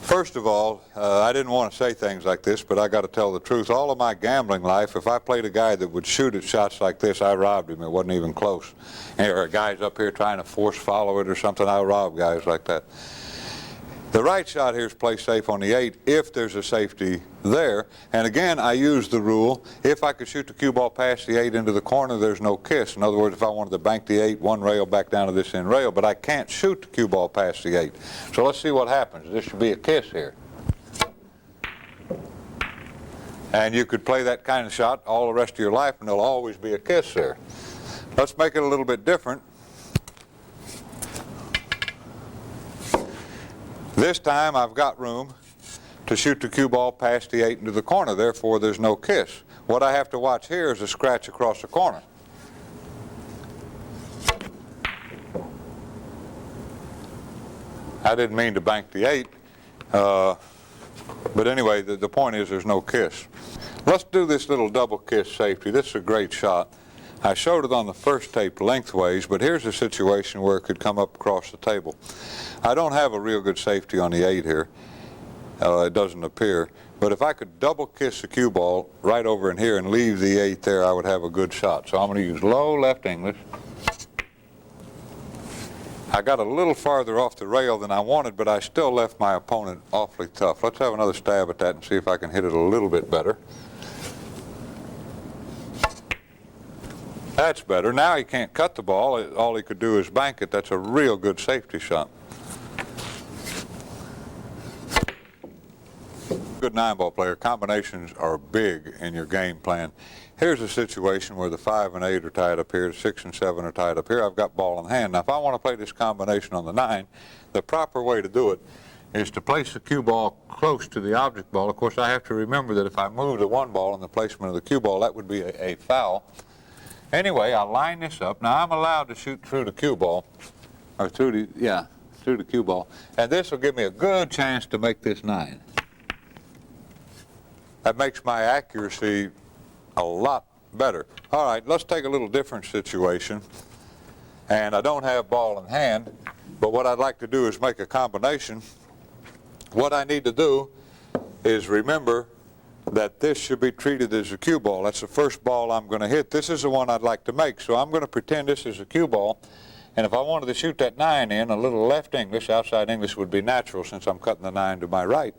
Speaker 1: First of all, I didn't want to say things like this, but I got to tell the truth. All of my gambling life, if I played a guy that would shoot at shots like this, I robbed him. It wasn't even close. Or a guy's up here trying to force follow it or something, I rob guys like that. The right shot here is play safe on the 8 if there's a safety there. And again, I use the rule, if I could shoot the cue ball past the 8 into the corner, there's no kiss. In other words, if I wanted to bank the 8 one rail back down to this end rail, but I can't shoot the cue ball past the 8. So let's see what happens. This should be a kiss here. And you could play that kind of shot all the rest of your life and there'll always be a kiss there. Let's make it a little bit different. This time I've got room to shoot the cue ball past the 8 into the corner, therefore there's no kiss. What I have to watch here is a scratch across the corner. I didn't mean to bank the 8, but anyway, the point is there's no kiss. Let's do this little double kiss safety. This is a great shot. I showed it on the first tape lengthways, but here's a situation where it could come up across the table. I don't have a real good safety on the 8 here. It doesn't appear. But if I could double kiss the cue ball right over in here and leave the 8 there, I would have a good shot. So I'm going to use low left English. I got a little farther off the rail than I wanted, but I still left my opponent awfully tough. Let's have another stab at that and see if I can hit it a little bit better. That's better. Now he can't cut the ball. All he could do is bank it. That's a real good safety shot. Good 9-ball player. Combinations are big in your game plan. Here's a situation where the 5 and 8 are tied up here, the 6 and 7 are tied up here. I've got ball in hand. Now if I want to play this combination on the 9, the proper way to do it is to place the cue ball close to the object ball. Of course, I have to remember that if I move the 1 ball in the placement of the cue ball, that would be a foul. Anyway, I'll line this up. Now I'm allowed to shoot through the cue ball, or through the cue ball, and this will give me a good chance to make this 9. That makes my accuracy a lot better. All right, let's take a little different situation, and I don't have ball in hand, but what I'd like to do is make a combination. What I need to do is remember that this should be treated as a cue ball. That's the first ball I'm going to hit. This is the one I'd like to make, so I'm going to pretend this is a cue ball, and if I wanted to shoot that 9 in, a little left English, outside English would be natural since I'm cutting the 9 to my right.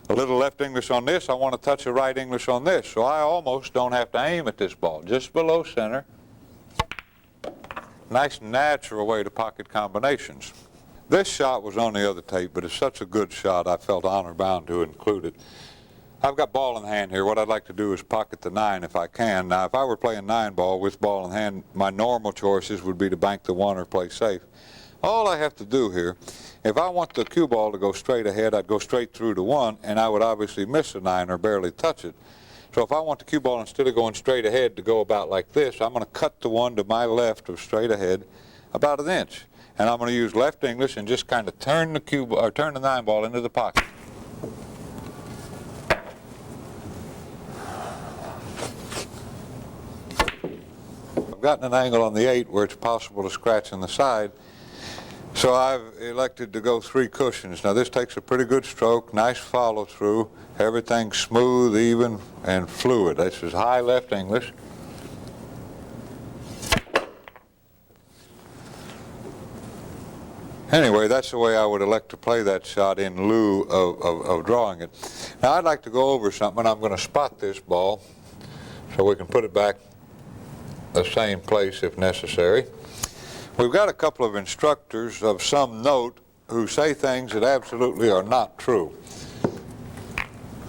Speaker 1: A little left English on this, I want to touch a right English on this, so I almost don't have to aim at this ball, just below center. Nice natural way to pocket combinations. This shot was on the other tape, but it's such a good shot I felt honor bound to include it. I've got ball in hand here. What I'd like to do is pocket the 9 if I can. Now, if I were playing 9-ball with ball in hand, my normal choices would be to bank the 1 or play safe. All I have to do here, if I want the cue ball to go straight ahead, I'd go straight through to 1, and I would obviously miss the 9 or barely touch it. So if I want the cue ball, instead of going straight ahead, to go about like this, I'm going to cut the 1 to my left of straight ahead about 1 inch. And I'm going to use left English and just kind of turn the 9-ball into the pocket. I've gotten an angle on the 8 where it's possible to scratch in the side, so I've elected to go 3 cushions. Now this takes a pretty good stroke, nice follow through, everything smooth, even, and fluid. This is high left English. Anyway, that's the way I would elect to play that shot in lieu of drawing it. Now I'd like to go over something. I'm going to spot this ball so we can put it back the same place if necessary. We've got a couple of instructors of some note who say things that absolutely are not true.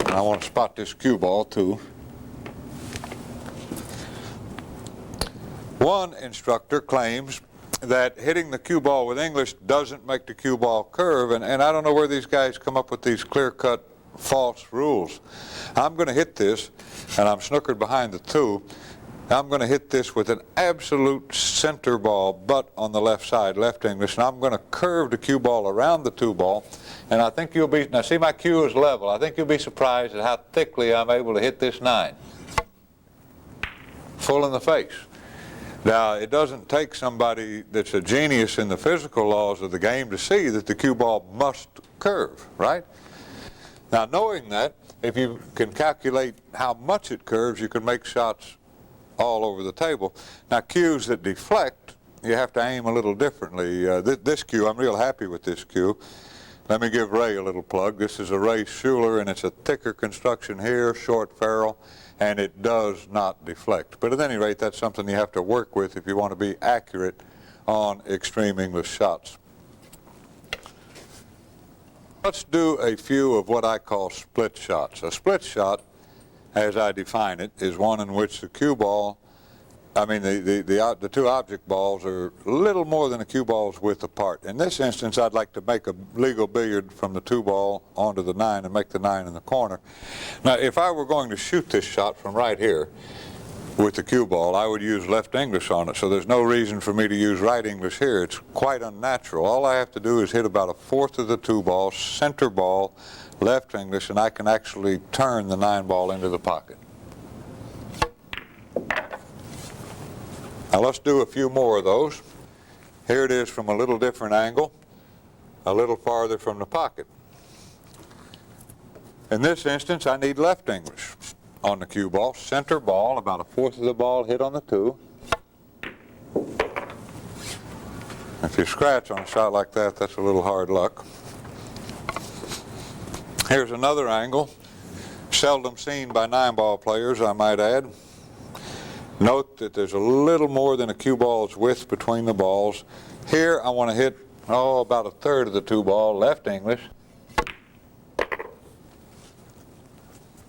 Speaker 1: And I want to spot this cue ball too. One instructor claims that hitting the cue ball with English doesn't make the cue ball curve, and I don't know where these guys come up with these clear-cut false rules. I'm going to hit this, and I'm snookered behind the 2. I'm going to hit this with an absolute center ball, but on the left side, left English, and I'm going to curve the cue ball around the 2 ball, and I think you'll be, now see my cue is level, I think you'll be surprised at how thickly I'm able to hit this 9. Full in the face. Now, it doesn't take somebody that's a genius in the physical laws of the game to see that the cue ball must curve, right? Now, knowing that, if you can calculate how much it curves, you can make shots all over the table. Now, cues that deflect, you have to aim a little differently. This cue, I'm real happy with this cue. Let me give Ray a little plug. This is a Ray Schuler, and it's a thicker construction here, short ferrule, and it does not deflect. But at any rate, that's something you have to work with if you want to be accurate on extreme English shots. Let's do a few of what I call split shots. A split shot, as I define it, is one in which the cue ball, the two object balls are a little more than a cue ball's width apart. In this instance, I'd like to make a legal billiard from the 2 ball onto the 9 and make the 9 in the corner. Now, if I were going to shoot this shot from right here with the cue ball, I would use left English on it, so there's no reason for me to use right English here. It's quite unnatural. All I have to do is hit about 1/4 of the 2 ball, center ball, left English, and I can actually turn the 9 ball into the pocket. Now let's do a few more of those. Here it is from a little different angle, a little farther from the pocket. In this instance, I need left English on the cue ball, center ball, about 1/4 of the ball hit on the 2. If you scratch on a shot like that, that's a little hard luck. Here's another angle, seldom seen by 9-ball players, I might add. Note that there's a little more than a cue ball's width between the balls. Here I want to hit, about 1/3 of the 2 ball, left English.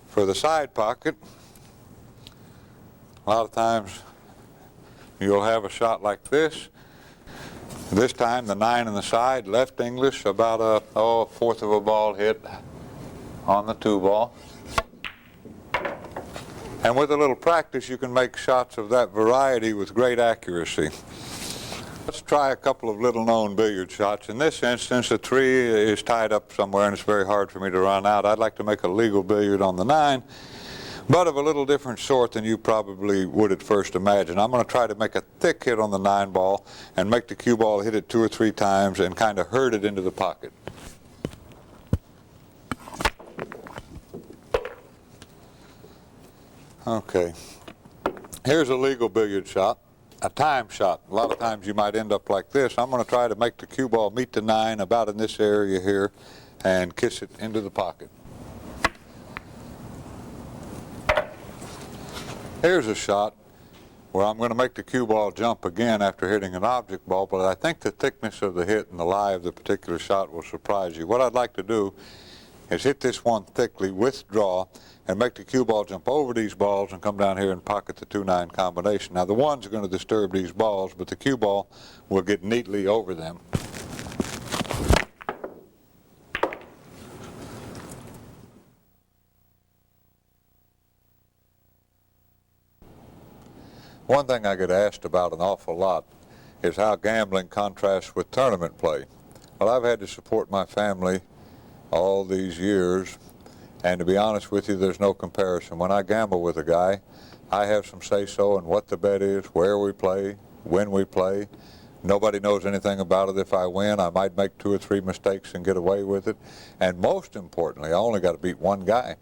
Speaker 1: For the side pocket, a lot of times you'll have a shot like this. This time the 9 in the side, left English, about 1/4 of a ball hit on the 2 ball. And with a little practice, you can make shots of that variety with great accuracy. Let's try a couple of little-known billiard shots. In this instance, the 3 is tied up somewhere, and it's very hard for me to run out. I'd like to make a legal billiard on the 9, but of a little different sort than you probably would at first imagine. I'm going to try to make a thick hit on the 9 ball and make the cue ball hit it 2 or 3 times and kind of herd it into the pocket. Okay, here's a legal billiard shot, a time shot. A lot of times you might end up like this. I'm going to try to make the cue ball meet the 9 about in this area here and kiss it into the pocket. Here's a shot where I'm going to make the cue ball jump again after hitting an object ball, but I think the thickness of the hit and the lie of the particular shot will surprise you. What I'd like to do is hit this one thickly, withdraw, and make the cue ball jump over these balls and come down here and pocket the 2-9 combination. Now the 1s are going to disturb these balls, but the cue ball will get neatly over them. One thing I get asked about an awful lot is how gambling contrasts with tournament play. Well, I've had to support my family all these years, and to be honest with you, there's no comparison. When I gamble with a guy, I have some say-so in what the bet is, where we play, when we play. Nobody knows anything about it. If I win, I might make 2 or 3 mistakes and get away with it. And most importantly, I only got to beat one guy.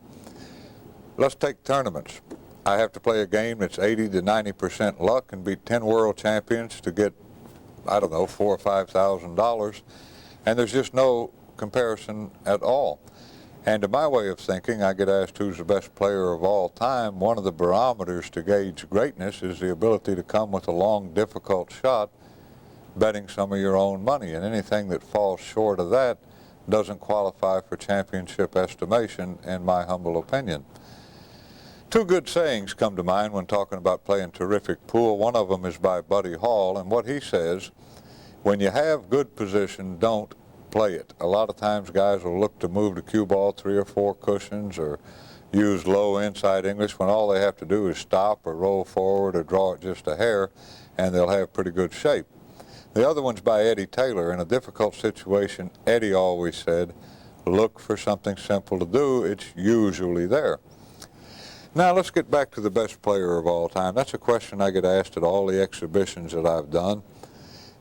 Speaker 1: Let's take tournaments. I have to play a game that's 80 to 90% luck and beat 10 world champions to get, $4,000 or $5,000. And there's just no comparison at all. And to my way of thinking, I get asked who's the best player of all time. One of the barometers to gauge greatness is the ability to come with a long, difficult shot, betting some of your own money. And anything that falls short of that doesn't qualify for championship estimation, in my humble opinion. 2 good sayings come to mind when talking about playing terrific pool. One of them is by Buddy Hall, and what he says, when you have good position, don't play it. A lot of times guys will look to move the cue ball 3 or 4 cushions or use low inside English when all they have to do is stop or roll forward or draw it just a hair, and they'll have pretty good shape. The other one's by Eddie Taylor. In a difficult situation, Eddie always said, look for something simple to do. It's usually there. Now let's get back to the best player of all time. That's a question I get asked at all the exhibitions that I've done.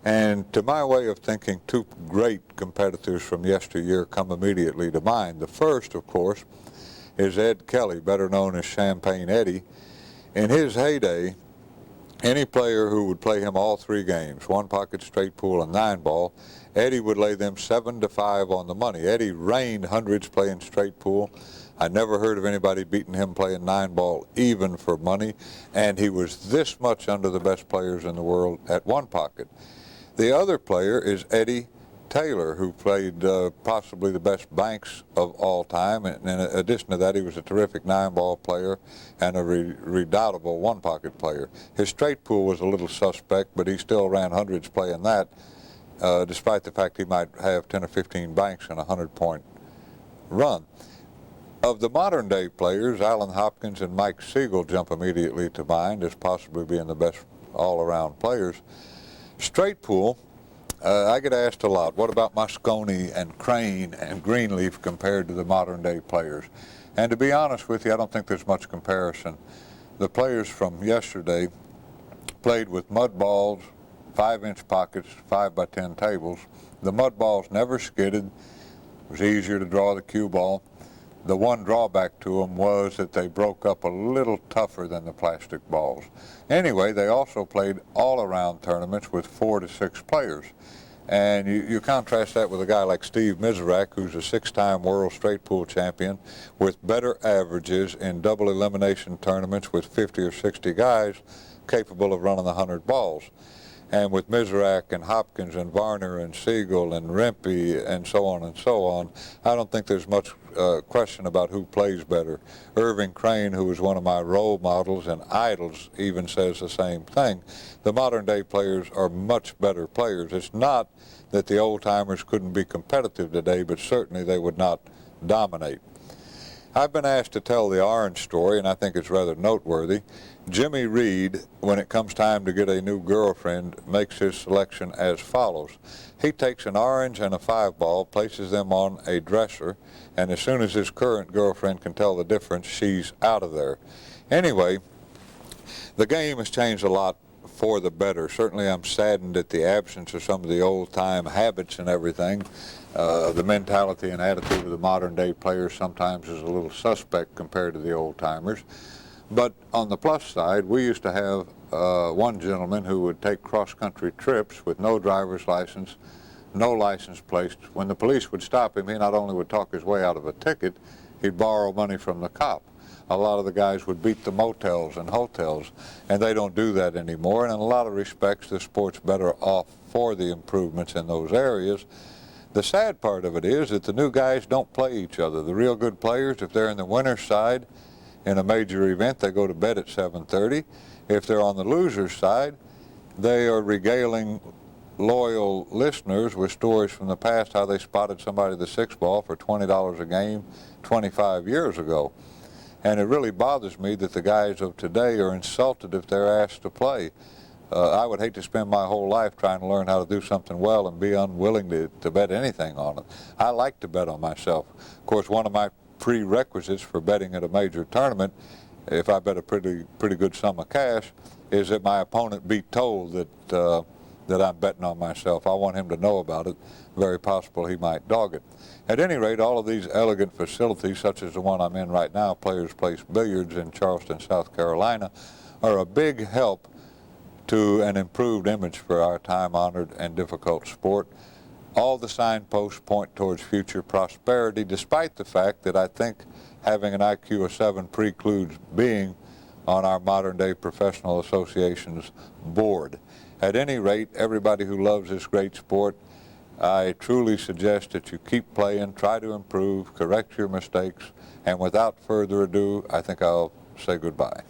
Speaker 1: And to my way of thinking, 2 great competitors from yesteryear come immediately to mind. The first, of course, is Ed Kelly, better known as Champagne Eddie. In his heyday, any player who would play him all 3 games, 1-pocket, straight pool, and 9-ball, Eddie would lay them 7-5 on the money. Eddie reigned hundreds playing straight pool. I never heard of anybody beating him playing 9-ball even for money, and he was this much under the best players in the world at 1-pocket. The other player is Eddie Taylor, who played possibly the best banks of all time. And in addition to that, he was a terrific 9-ball player and a redoubtable 1-pocket player. His straight pool was a little suspect, but he still ran hundreds playing that, despite the fact he might have 10 or 15 banks in a 100-point run. Of the modern day players, Alan Hopkins and Mike Siegel jump immediately to mind as possibly being the best all-around players. Straight pool, I get asked a lot, what about Moscone and Crane and Greenleaf compared to the modern day players? And to be honest with you, I don't think there's much comparison. The players from yesterday played with mud balls, 5-inch pockets, 5x10 tables. The mud balls never skidded. It was easier to draw the cue ball. The one drawback to them was that they broke up a little tougher than the plastic balls. Anyway, they also played all-around tournaments with 4 to 6 players. And you contrast that with a guy like Steve Miserak, who's a 6-time world straight pool champion, with better averages in double elimination tournaments with 50 or 60 guys capable of running the 100 balls. And with Miserak and Hopkins and Varner and Siegel and Rempe and so on, I don't think there's much question about who plays better. Irving Crane, who was one of my role models and idols, even says the same thing. The modern day players are much better players. It's not that the old timers couldn't be competitive today, but certainly they would not dominate. I've been asked to tell the orange story, and I think it's rather noteworthy. Jimmy Reed, when it comes time to get a new girlfriend, makes his selection as follows. He takes an orange and a 5-ball, places them on a dresser, and as soon as his current girlfriend can tell the difference, she's out of there. Anyway, the game has changed a lot for the better. Certainly I'm saddened at the absence of some of the old-time habits and everything. The mentality and attitude of the modern-day players sometimes is a little suspect compared to the old-timers. But on the plus side, we used to have one gentleman who would take cross-country trips with no driver's license, no license plate. When the police would stop him, he not only would talk his way out of a ticket, he'd borrow money from the cop. A lot of the guys would beat the motels and hotels, and they don't do that anymore. And in a lot of respects, the sport's better off for the improvements in those areas. The sad part of it is that the new guys don't play each other. The real good players, if they're in the winner's side in a major event, they go to bed at 7:30. If they're on the loser's side, they are regaling loyal listeners with stories from the past, how they spotted somebody the 6-ball for $20 a game 25 years ago. And it really bothers me that the guys of today are insulted if they're asked to play. I would hate to spend my whole life trying to learn how to do something well and be unwilling to bet anything on it. I like to bet on myself. Of course, one of my prerequisites for betting at a major tournament, if I bet a pretty good sum of cash, is that my opponent be told that I'm betting on myself. I want him to know about it. Very possible he might dog it. At any rate, all of these elegant facilities, such as the one I'm in right now, Players Place Billiards in Charleston, South Carolina, are a big help to an improved image for our time-honored and difficult sport. All the signposts point towards future prosperity, despite the fact that I think having an IQ of 7 precludes being on our modern-day professional association's board. At any rate, everybody who loves this great sport, I truly suggest that you keep playing, try to improve, correct your mistakes, and without further ado, I think I'll say goodbye.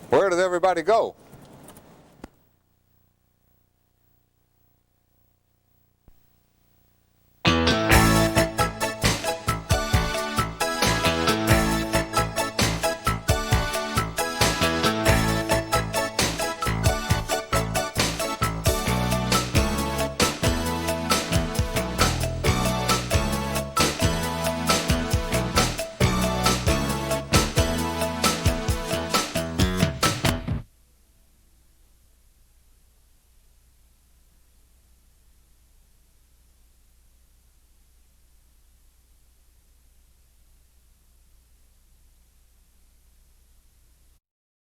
Speaker 1: Where did everybody go?